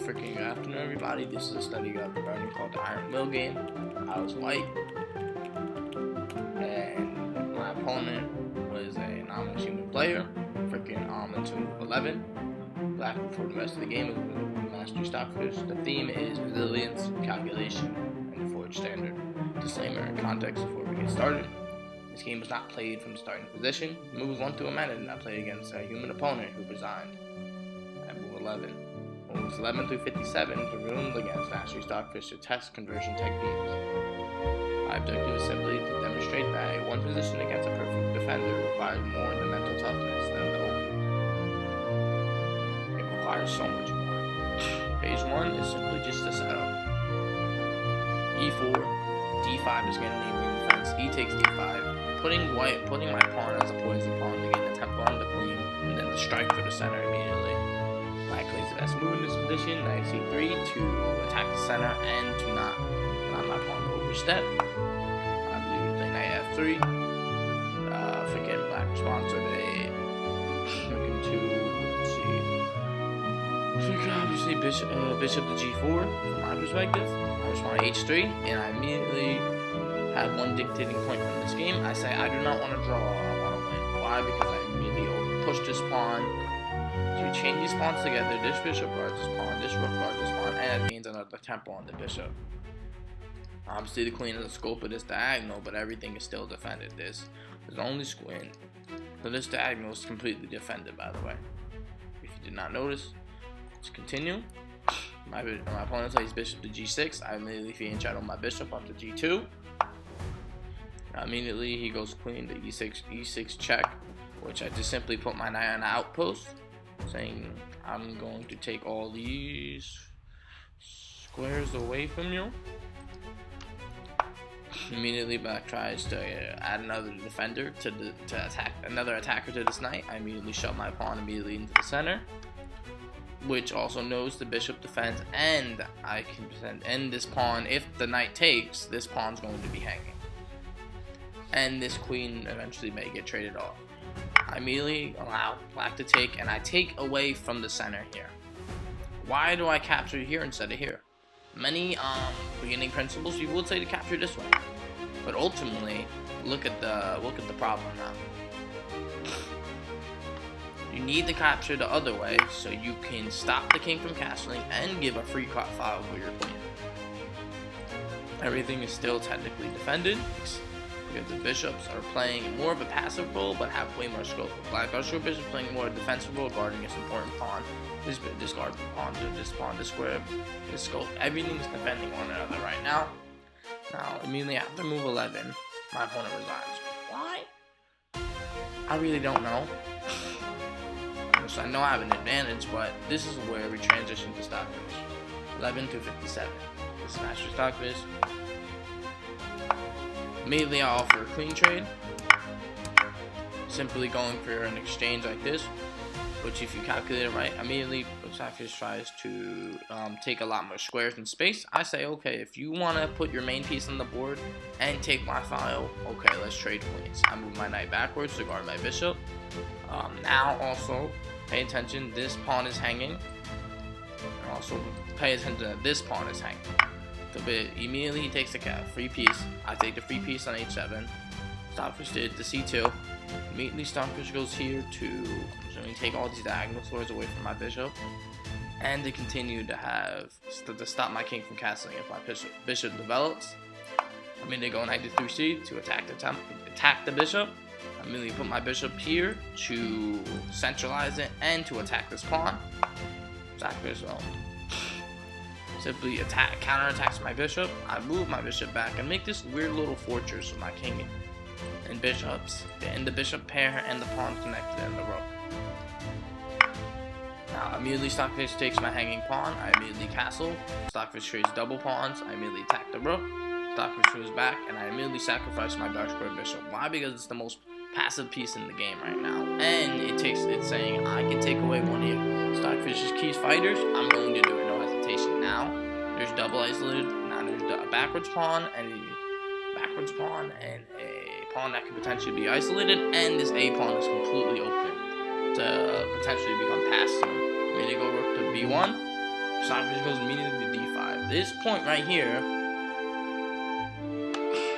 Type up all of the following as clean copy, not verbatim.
freaking good afternoon, everybody. This is a study guide regarding called the Middlegame. I was white, and my opponent was a nominal human player, freaking into 11. Black before the rest of the game is Master Stockfish. The theme is resilience, calculation, and forge standard. Disclaimer and context before we get started. This game was not played from the starting position. Moves 1 through a minute, and I played against a human opponent who resigned at move 11. Moves 11 through 57 to rooms against Master Stockfish to test conversion techniques. My objective is simply to demonstrate that a one position against a perfect defender requires more than mental toughness than the open. It requires so much more. Phase 1 is simply just a setup. E4, D5 is getting the defense. E takes D5, putting my pawn as a poison pawn to gain the tempo on the queen, and then to strike for the center immediately. Black plays the best move in this position, knight c3, to attack the center and to not allow my pawn to overstep. I believe we play knight f3. Forget black response to a looking to, let's see. So obviously bishop to g4 from my perspective. I respond to h3, and I immediately have one dictating point from this game. I say I do not want to draw, I want to win. Why? Because I immediately push this pawn to chain these pawns together. This bishop guards this pawn, this rook guards this pawn, and it gains another tempo on the bishop. Obviously the queen is the scope of this diagonal, but everything is still defended. There's only squint. So this diagonal is completely defended, by the way. If you did not notice, let's continue. My opponent plays bishop to g6. I immediately fiend shadow my bishop up to g2. Immediately he goes queen to e6 check, which I just simply put my knight on the outpost, saying I'm going to take all these squares away from you. Immediately black tries to add another defender to attack another attacker to this knight. I immediately shove my pawn immediately into the center, which also knows the bishop defends, and I can end this pawn. If the knight takes, this pawn's going to be hanging, and this queen eventually may get traded off. I immediately allow black to take, and I take away from the center here. Why do I capture here instead of here? Many beginning principles you would say to capture this way, but ultimately look at the problem now. You need to capture the other way so you can stop the king from castling and give a free cut file for your queen. Everything is still technically defended because the bishops are playing more of a passive role but have way more scope. Black Usher bishop playing more defensive role, guarding this important pawn. This guard pawn to this pawn, this square, this scope. Everything's defending one another right now. Now, immediately after move 11, my opponent resigns. Why? I really don't know. So I know I have an advantage, but this is where we transition to Stockfish. 11 to 57. This is Master Stockfish. Immediately I offer a queen trade. Simply going for an exchange like this, which if you calculate it right, immediately Stockfish tries to take a lot more squares in space. I say, okay, if you want to put your main piece on the board and take my file, okay, let's trade queens. I move my knight backwards to guard my bishop. Now also, pay attention, this pawn is hanging. And also pay attention that this pawn is hanging. So immediately he takes the free piece. I take the free piece on h7. Stockfish did the c2. Immediately Stockfish goes here to take all these diagonal squares away from my bishop, and to continue to stop my king from castling if my bishop develops. I mean, they go knight to 3c to attack the bishop. I immediately put my bishop here to centralize it and to attack this pawn. Stockfish simply counterattacks my bishop. I move my bishop back and make this weird little fortress with my king and bishops, and the bishop pair and the pawns connected and the rook. Now immediately Stockfish takes my hanging pawn. I immediately castle. Stockfish trades double pawns. I immediately attack the rook. Stockfish moves back, and I immediately sacrifice my dark square bishop. Why? Because it's the most passive piece in the game right now, and it's saying I can take away one here. Stockfish's keys fighters. I'm going to do it, no hesitation. Now there's double isolated. Now there's a backwards pawn and a pawn that could potentially be isolated, and this a pawn is completely open to potentially become passed soon. Maybe they go rook to b1. Stockfish goes immediately to d5. This point right here,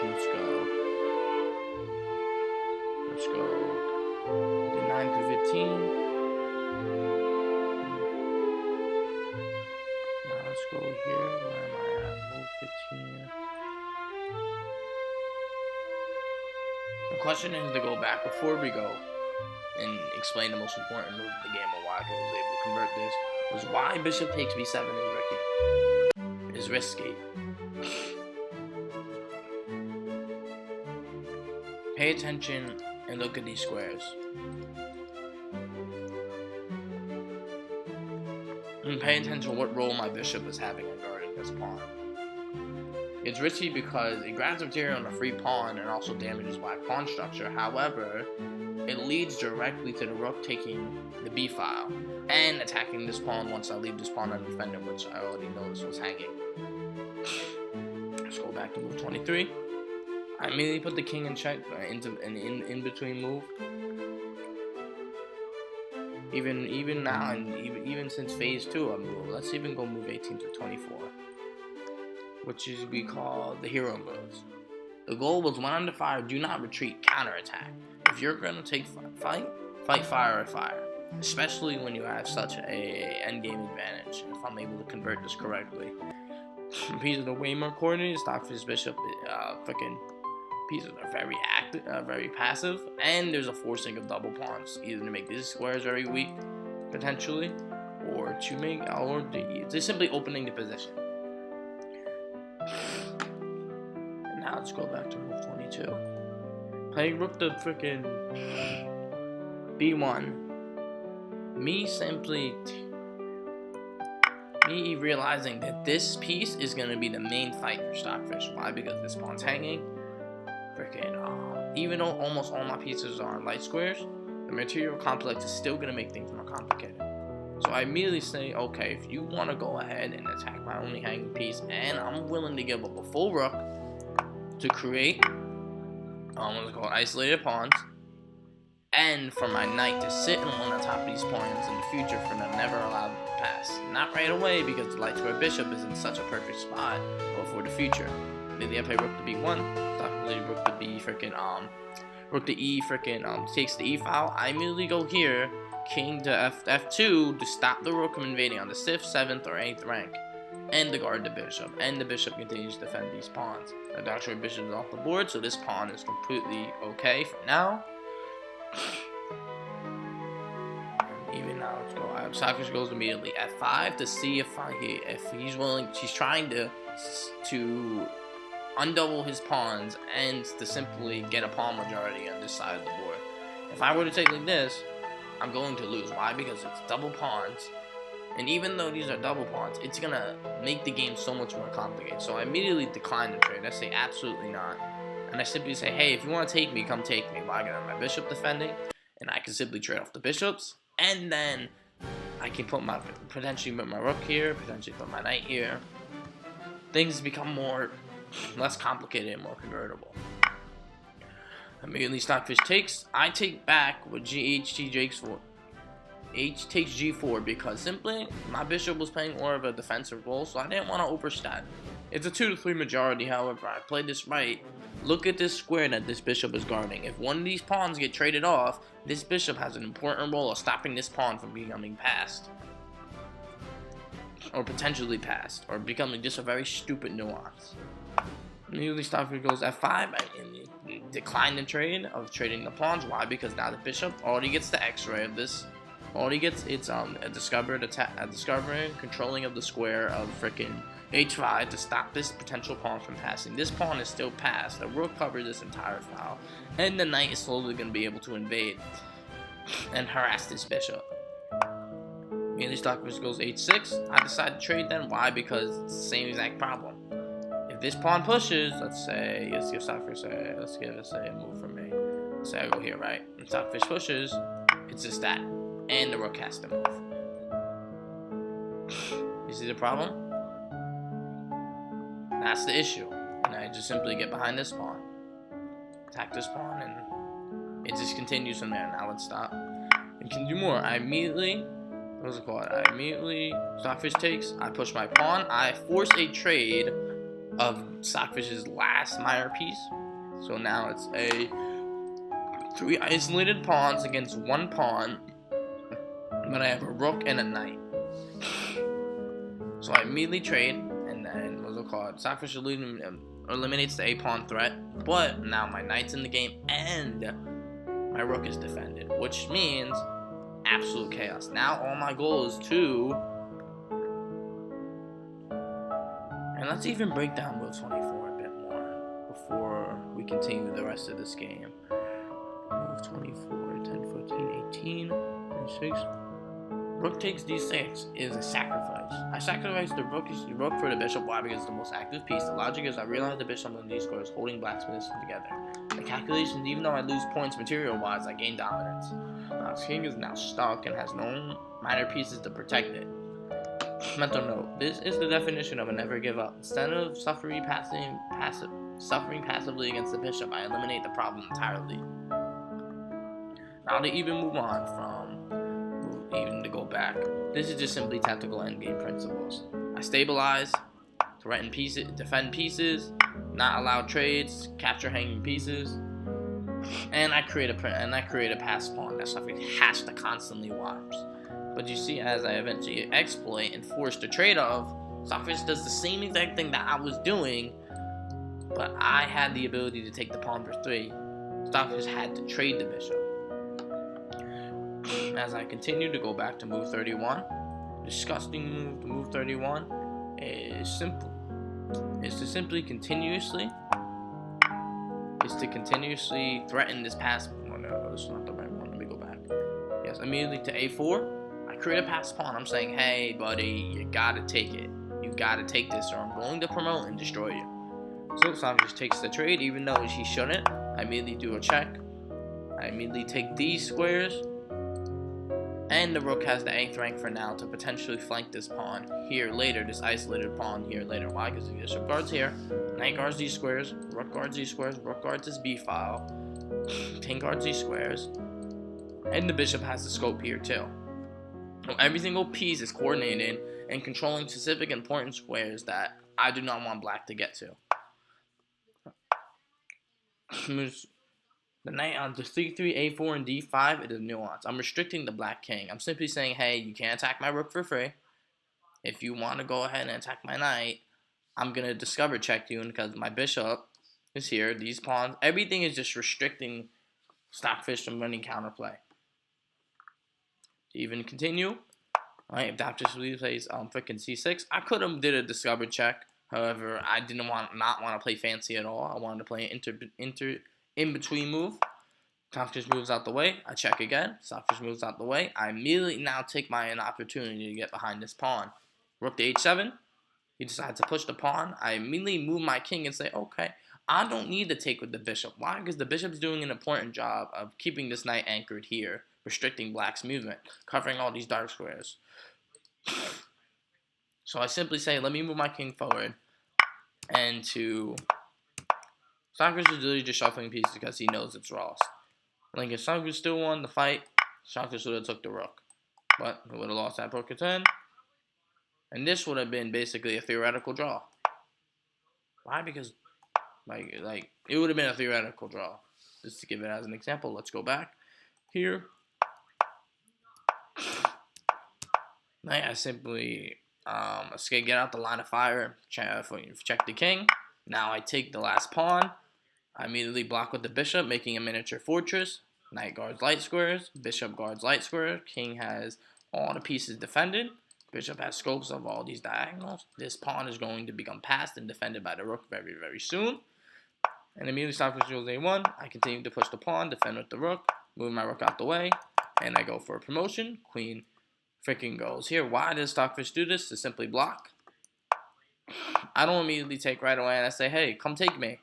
let's go d9 to 15. Now let's go here. Where am I at? Move 15. The question is to go back before we go and explain the most important move of the game, or why I was able to convert this, was why bishop takes b7 is risky. Pay attention and look at these squares. And pay attention to what role my bishop is having in guarding this pawn. It's risky because it grabs material on a free pawn and also damages black pawn structure. However, it leads directly to the rook taking the b file and attacking this pawn once I leave this pawn undefended, which I already noticed was hanging. Let's go back to move 23. I immediately put the king in check into an in-between move. Even now, and even since phase 2 of move, let's even go move 18 to 24, which is we call the hero moves. The goal was when under fire, do not retreat, counterattack. If you're gonna take fight fire or fire, especially when you have such a endgame advantage. If I'm able to convert this correctly, pieces are way more coordinated. Stockfish bishop, freaking pieces are very active, very passive, and there's a forcing of double pawns, either to make these squares very weak, potentially, or to make, or they're simply opening the position. And now let's go back to move 22. Playing rook to freaking b1. Me realizing that this piece is gonna be the main fight for Stockfish. Why? Because this pawn's hanging. Freaking, even though almost all my pieces are light squares, the material complex is still gonna make things more complicated. So I immediately say, okay, if you want to go ahead and attack my only hanging piece, and I'm willing to give up a full rook to create, what's called isolated pawns, and for my knight to sit on the top of these pawns in the future for them never allowed to pass. Not right away because the light square bishop is in such a perfect spot, but for the future. Immediately I play rook to b1, rook to b freaking rook to e freaking takes the e file. I immediately go here, king to f2 to stop the rook from invading on the 6th, 7th, or 8th rank, and to guard the bishop. And the bishop continues to defend these pawns. The doctor bishop is off the board, so this pawn is completely okay for now. Even now, let's go. Stockfish goes immediately f5 to see if he's willing. She's trying to undouble his pawns and to simply get a pawn majority on this side of the board. If I were to take like this, I'm going to lose. Why? Because it's double pawns, and even though these are double pawns, it's gonna make the game so much more complicated. So I immediately decline the trade. I say absolutely not, and I simply say, hey, if you want to take me, come take me. Why? I got my bishop defending, and I can simply trade off the bishops, and then I can potentially put my rook here, potentially put my knight here. Things become less complicated and more convertible. Immediately Stockfish takes. I take back with h takes g4 because simply my bishop was playing more of a defensive role, so I didn't want to overstat. It's a 2 to 3 majority. However, I played this right. Look at this square that this bishop is guarding. If one of these pawns get traded off, this bishop has an important role of stopping this pawn from becoming passed, or potentially passed, or becoming just a very stupid nuance. Immediately Stockfish goes f5. I decline the trade of trading the pawns. Why? Because now the bishop already gets the X-ray of this. Already gets its a discovering controlling of the square of freaking h5 to stop this potential pawn from passing. This pawn is still passed. The rook covered this entire file, and the knight is slowly going to be able to invade and harass this bishop. Immediately Stockfish goes h6. I decide to trade then. Why? Because it's the same exact problem. If this pawn pushes, let's give Stockfish a move from me. Let's say I go here, right? And Stockfish pushes, it's just that. And the rook has to move. You see the problem? That's the issue. And I just simply get behind this pawn, attack this pawn, and it just continues from there. Now let's stop. We can do more. I immediately What's it called? I immediately, Stockfish takes, I push my pawn, I force a trade of Stockfish's last minor piece. So now it's a 3 isolated pawns against 1 pawn, but I have a rook and a knight. So I immediately trade, and then what's it called? Stockfish eliminates the A-pawn threat, but now my knight's in the game and my rook is defended, which means absolute chaos. Now all my goal is to, and let's even break down move 24 a bit more before we continue the rest of this game. Move 24, 10, 14, 18, and 6. Rook takes d6 is a sacrifice. I sacrifice the rook for the bishop. Why? Because it's the most active piece. The logic is I realize the bishop on these squares holding black's position together. The calculations, even though I lose points material-wise, I gain dominance. Black's king is now stuck and has no minor pieces to protect it. Mental note: this is the definition of a never give up. Instead of suffering passively against the bishop, I eliminate the problem entirely. Now to even move on from even to go back, this is just simply tactical endgame principles. I stabilize, threaten pieces, defend pieces, not allow trades, capture hanging pieces, and I create a pass pawn that Stockfish has to constantly watch. But you see, as I eventually exploit and force the trade off, Stockfish does the same exact thing that I was doing, but I had the ability to take the pawn for 3. Stockfish had to trade the bishop. As I continue to go back to move 31, disgusting move to move 31 is simple. Is to simply continuously threaten this pass. Oh no, this is not the right one. Let me go back. Yes, immediately to a4. I create a pass pawn. I'm saying, hey buddy, you gotta take it. You gotta take this, or I'm going to promote and destroy you. So Stockfish takes the trade, even though he shouldn't. I immediately do a check. I immediately take these squares. And the rook has the 8th rank for now to potentially flank this pawn here later, this isolated pawn here later. Why? Because the bishop guards here, knight guards these squares, rook guards these squares, rook guards this b file, king guards these squares, and the bishop has the scope here too. So every single piece is coordinated and controlling specific important squares that I do not want black to get to. The knight on the c3, a4, and d5, it is nuance. I'm restricting the black king. I'm simply saying, hey, you can't attack my rook for free. If you want to go ahead and attack my knight, I'm going to discover check you, and because my bishop is here, these pawns, everything is just restricting Stockfish from running counterplay. To even continue, right, if Stockfish plays freaking c6, I could have did a discover check. However, I didn't not want to play fancy at all. I wanted to play an in-between move. Stockfish moves out the way. I check again. Stockfish moves out the way. I immediately now take an opportunity to get behind this pawn. Rook to h7. He decides to push the pawn. I immediately move my king and say, okay, I don't need to take with the bishop. Why? Because the bishop's doing an important job of keeping this knight anchored here, restricting black's movement, covering all these dark squares. So I simply say, let me move my king forward. And to Stockfish is literally just shuffling pieces because he knows it's lost. Like if Stockfish still won the fight, Stockfish would have took the rook. But he would have lost that poker 10. And this would have been basically a theoretical draw. Why? Because like it would have been a theoretical draw. Just to give it as an example, let's go back here. Knight, I simply get out the line of fire, check the king. Now I take the last pawn. I immediately block with the bishop, making a miniature fortress. Knight guards light squares, bishop guards light squares, king has all the pieces defended. Bishop has scopes of all these diagonals. This pawn is going to become passed and defended by the rook very, very soon. And immediately Stockfish goes a1. I continue to push the pawn, defend with the rook, move my rook out the way, and I go for a promotion. Queen freaking goes here. Why does Stockfish do this? To simply block. I don't immediately take right away and I say, hey, come take me.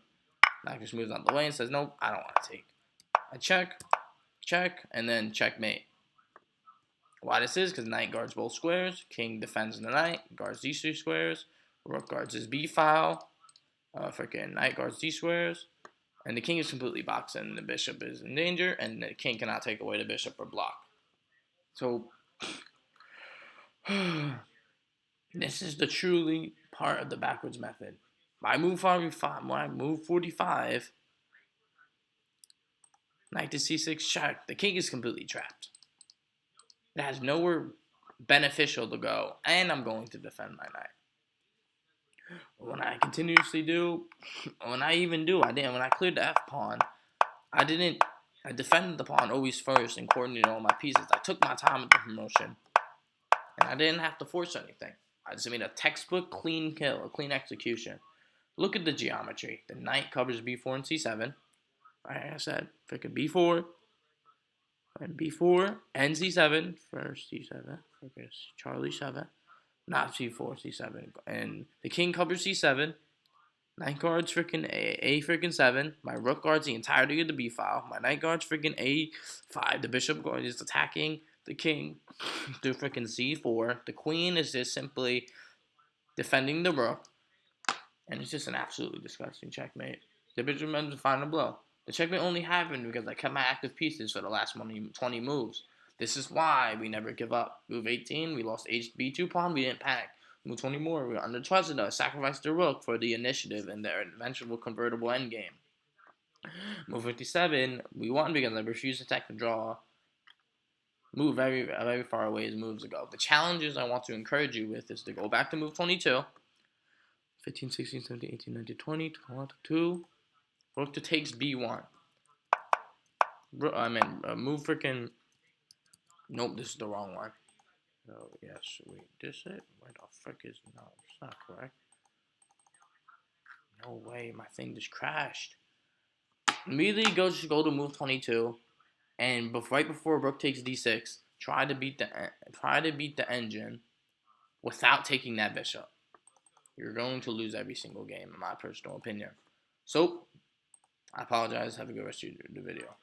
Stockfish moves out the way and says, nope, I don't want to take. I check, and then checkmate. Why this is? Because knight guards both squares, king defends the knight, guards these 2 squares, rook guards his b file, freaking knight guards these squares, and the king is completely boxed in, the bishop is in danger, and the king cannot take away the bishop or block. So, This is the truly part of the backwards method. When I move 45, knight to c6 check, the king is completely trapped. It has nowhere beneficial to go, and I'm going to defend my knight. When I continuously do, when I cleared the f pawn, I defended the pawn always first and coordinated all my pieces. I took my time with the promotion, and I didn't have to force anything. I just made a textbook clean kill, a clean execution. Look at the geometry. The knight covers b4 and c7. Like I said, freaking b4 and b4 and c7. First c7, freaking Charlie 7. Not c4, c7. And the king covers c7. Knight guards freaking a freaking 7. My rook guards the entirety of the b file. My knight guards freaking a5. The bishop guard is attacking the king through freaking c4. The queen is just simply defending the rook. And it's just an absolutely disgusting checkmate. The bishop ends the final blow. The checkmate only happened because I kept my active pieces for the last 20 moves. This is why we never give up. Move 18, we lost b2 pawn, we didn't panic. Move 20 more, we were untrusted us, sacrificed the rook for the initiative and their eventual convertible endgame. Move 57, we won because I refused to take the draw. Move very far away as moves ago. The challenges I want to encourage you with is to go back to move 22. 15, 16, 17, 18, 19, 20, 21, 2. Rook to takes b1. Move freaking. Nope, this is the wrong one. Oh, yes, wait, this it? Where the frick is. No, it's not correct. No way, my thing just crashed. Immediately go to move 22, and right before rook takes d6, try to beat the engine without taking that bishop. You're going to lose every single game, in my personal opinion. So, I apologize. Have a good rest of the video.